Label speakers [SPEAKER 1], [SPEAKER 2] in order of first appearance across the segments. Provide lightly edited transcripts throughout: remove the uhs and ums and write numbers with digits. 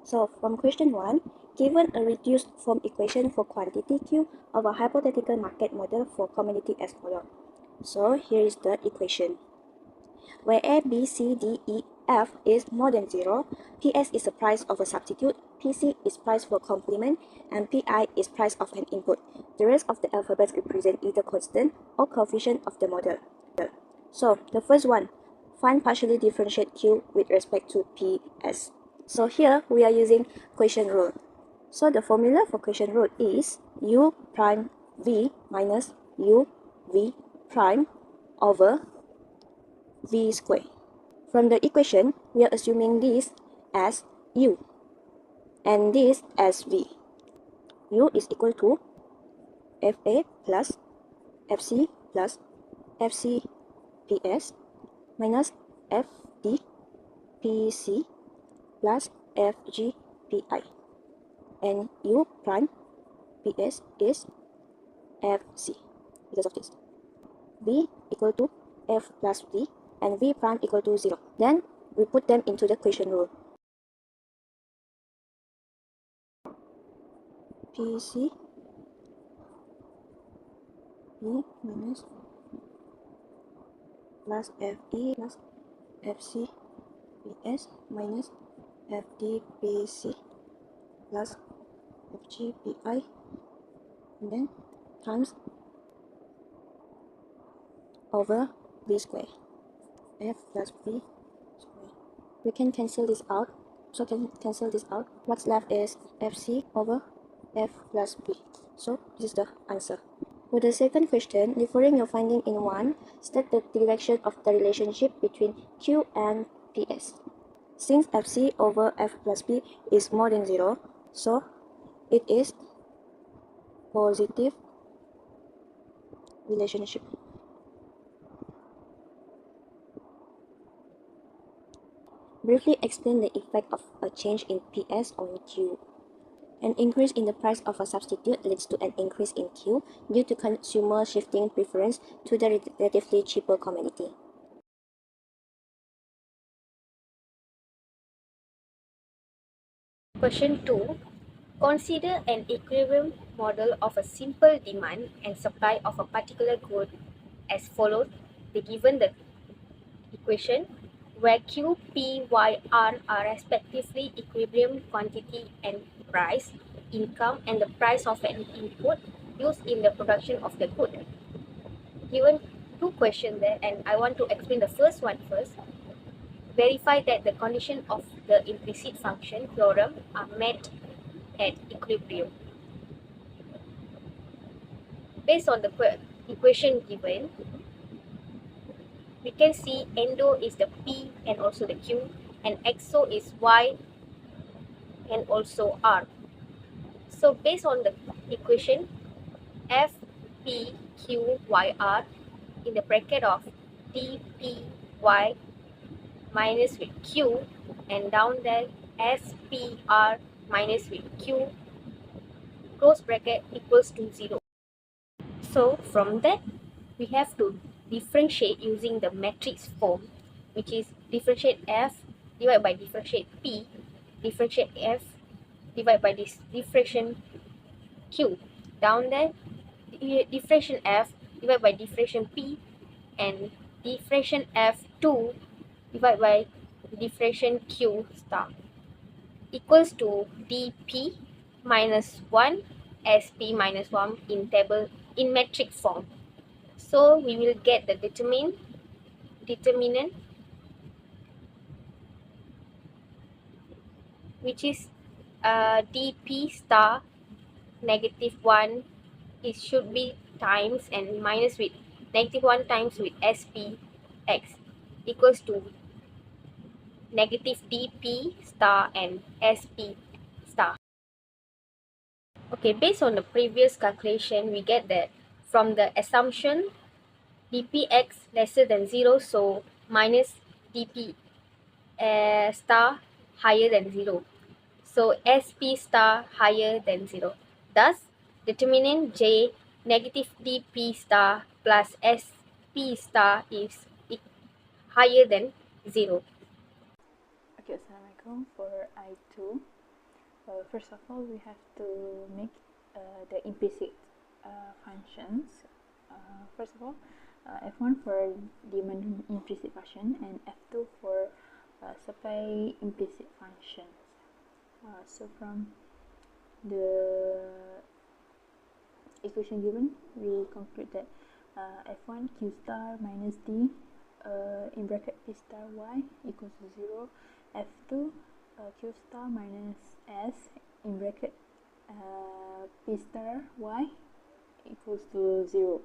[SPEAKER 1] So from question 1, given a reduced form equation for quantity Q of a hypothetical market model for commodity as follows. So here is the equation. Where A, B, C, D, E, F is more than 0, PS is the price of a substitute, PC is price for complement, and PI is price of an input. The rest of the alphabets represent either constant or coefficient of the model. So the first one, find partially differentiate Q with respect to PS. So here we are using quotient rule. So the formula for quotient rule is U prime V minus U V prime over V square. From the equation, we are assuming this as U and this as V. U is equal to FA plus FC plus FCPS minus FDPC plus FGPI, and U prime PS is FC because of this. V equal to F plus V and V prime equal to 0. Then we put them into the quotient rule. PC V minus plus FE plus FCPS minus FDPC plus FGPI, and then times over V square, F plus V square. We can cancel this out. So can cancel this out. What's left is FC over F plus V. So this is the answer. For the second question, referring your finding in 1, state the direction of the relationship between Q and PS. Since FC over F plus P is more than 0, so it is positive relationship. Briefly explain the effect of a change in PS on Q. An increase in the price of a substitute leads to an increase in Q due to consumer shifting preference to the relatively cheaper commodity.
[SPEAKER 2] Question 2. Consider an equilibrium model of a simple demand and supply of a particular good as follows. Given the equation where Q, P, Y, R are respectively equilibrium quantity and price, income, and the price of an input used in the production of the good. Given two questions there, and I want to explain the first one first. Verify that the condition of the implicit function theorem are met at equilibrium. Based on the equation given, we can see endo is the P and also the Q, and exo is Y and also R. So based on the equation, F, P, Q, Y, R in the bracket of D, P, Y minus with Q, and down there S, P, R minus with Q, close bracket equals to 0. So from that, we have to differentiate using the matrix form, which is differentiate F divided by differentiate P, differentiate F divided by this differentiation Q. Down there, differentiation F divided by differentiation P, and differentiation F2 divided by differentiation Q star equals to dP minus 1 SP minus 1 in metric form. So we will get the determinant which is dP star negative 1, it should be times and minus with negative 1 times with SPX equals to negative dP star and SP star. Okay, based on the previous calculation, we get that from the assumption dpx lesser than 0, so minus dp star higher than 0. So SP star higher than 0. Thus, determinant J negative dp star plus SP star is higher than 0.
[SPEAKER 3] Okay, Assalamualaikum for I2. First of all, we have to make the implicit functions. First of all, F1 for demand implicit function and F2 for supply implicit functions. So from the equation given, we conclude that F1 Q star minus D in bracket P star Y equals to 0. F2 Q star minus S in bracket P star Y equals to 0.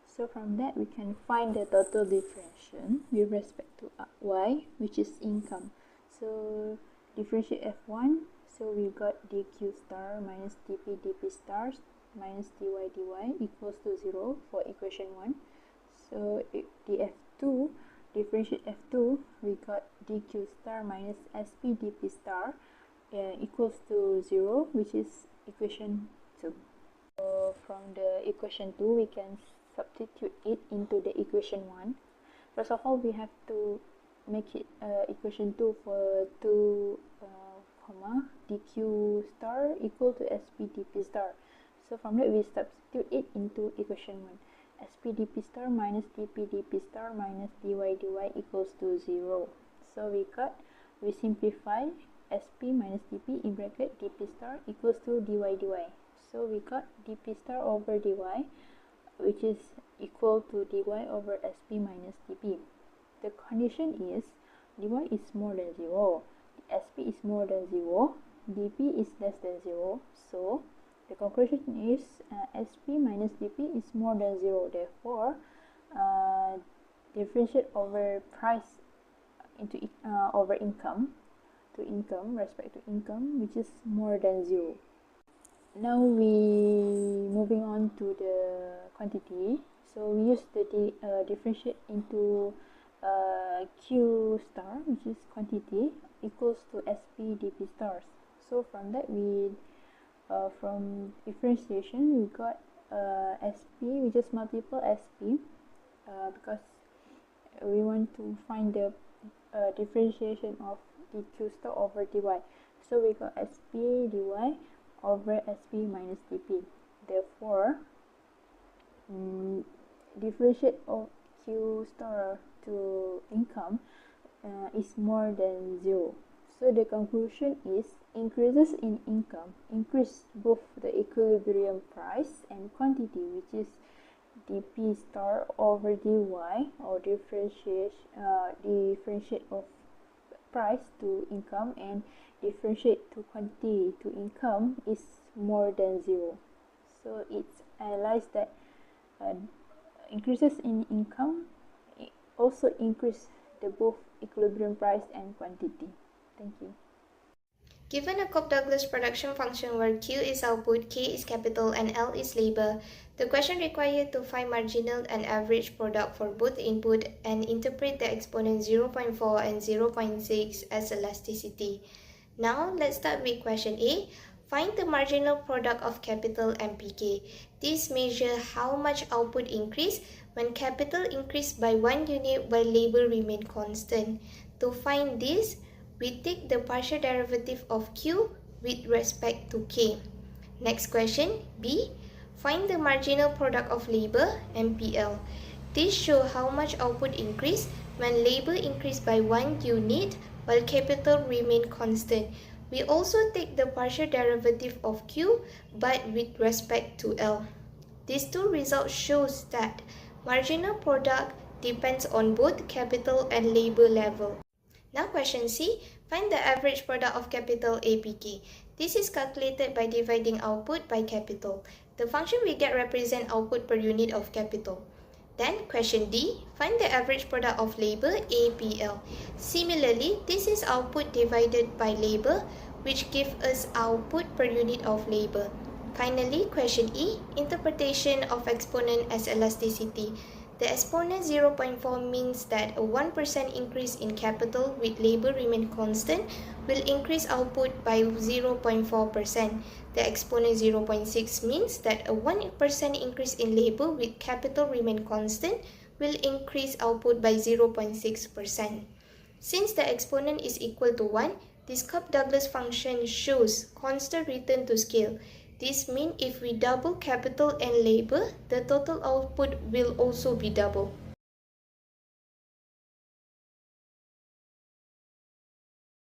[SPEAKER 3] So from that we can find the total differentiation with respect to Y, which is income. So differentiate F1, so we got dq star minus dp stars minus dy equals to 0 for equation 1. So the F2, differentiate F2, we got dq star minus sp dp star equals to 0, which is equation 2. So from the equation 2, we can substitute it into the equation 1. First of all, we have to make it equation 2 for 2 comma dq star equal to sp dp star. So from that, we substitute it into equation 1. sp dp star minus dp dp star minus dy equals to 0. So we simplify sp minus dp in bracket dp star equals to dy. So we got dp star over dy, which is equal to dy over sp minus dp. The condition is dy is more than 0, sp is more than 0, dp is less than 0. So the conclusion is sp minus dp is more than 0. Therefore, differentiate over price into over income to income, respect to income, which is more than 0. Now we moving on to the quantity. So we use the differentiate into q star, which is quantity, equals to sp dp stars. So from that, we from differentiation, we got sp, we just multiple sp because we want to find the differentiation of dq star over dy. So we got sp dy over sp minus dp. Therefore, differentiate of q star to income is more than 0. So the conclusion is increases in income increase both the equilibrium price and quantity, which is dp star over dy, or differentiate of price to income and differentiate to quantity to income is more than 0. So it's analyzed that increases in income also increase the both equilibrium price and quantity. Thank you.
[SPEAKER 2] Given a Cobb-Douglas production function where Q is output, K is capital, and L is labor, the question required to find marginal and average product for both input and interpret the exponent 0.4 and 0.6 as elasticity. Now, let's start with question A. Find the marginal product of capital and PK. This measures how much output increased when capital increased by 1 unit while labor remained constant. To find this, we take the partial derivative of Q with respect to K. Next question, B. Find the marginal product of labor and PL. This shows how much output increased when labor increased by 1 unit while capital remained constant. We also take the partial derivative of Q but with respect to L. These two results shows that marginal product depends on both capital and labor level. Now question C, find the average product of capital APK. This is calculated by dividing output by capital. The function we get represent output per unit of capital. Then question D, find the average product of labor APL. Similarly, this is output divided by labor, which gives us output per unit of labor. Finally, question E, interpretation of exponent as elasticity. The exponent 0.4 means that a 1% increase in capital with labor remain constant will increase output by 0.4%. The exponent 0.6 means that a 1% increase in labor with capital remain constant will increase output by 0.6%. Since the exponent is equal to 1,
[SPEAKER 4] This Cobb-Douglas function shows constant return to scale. This means if we double capital and labor, the total output will also be double.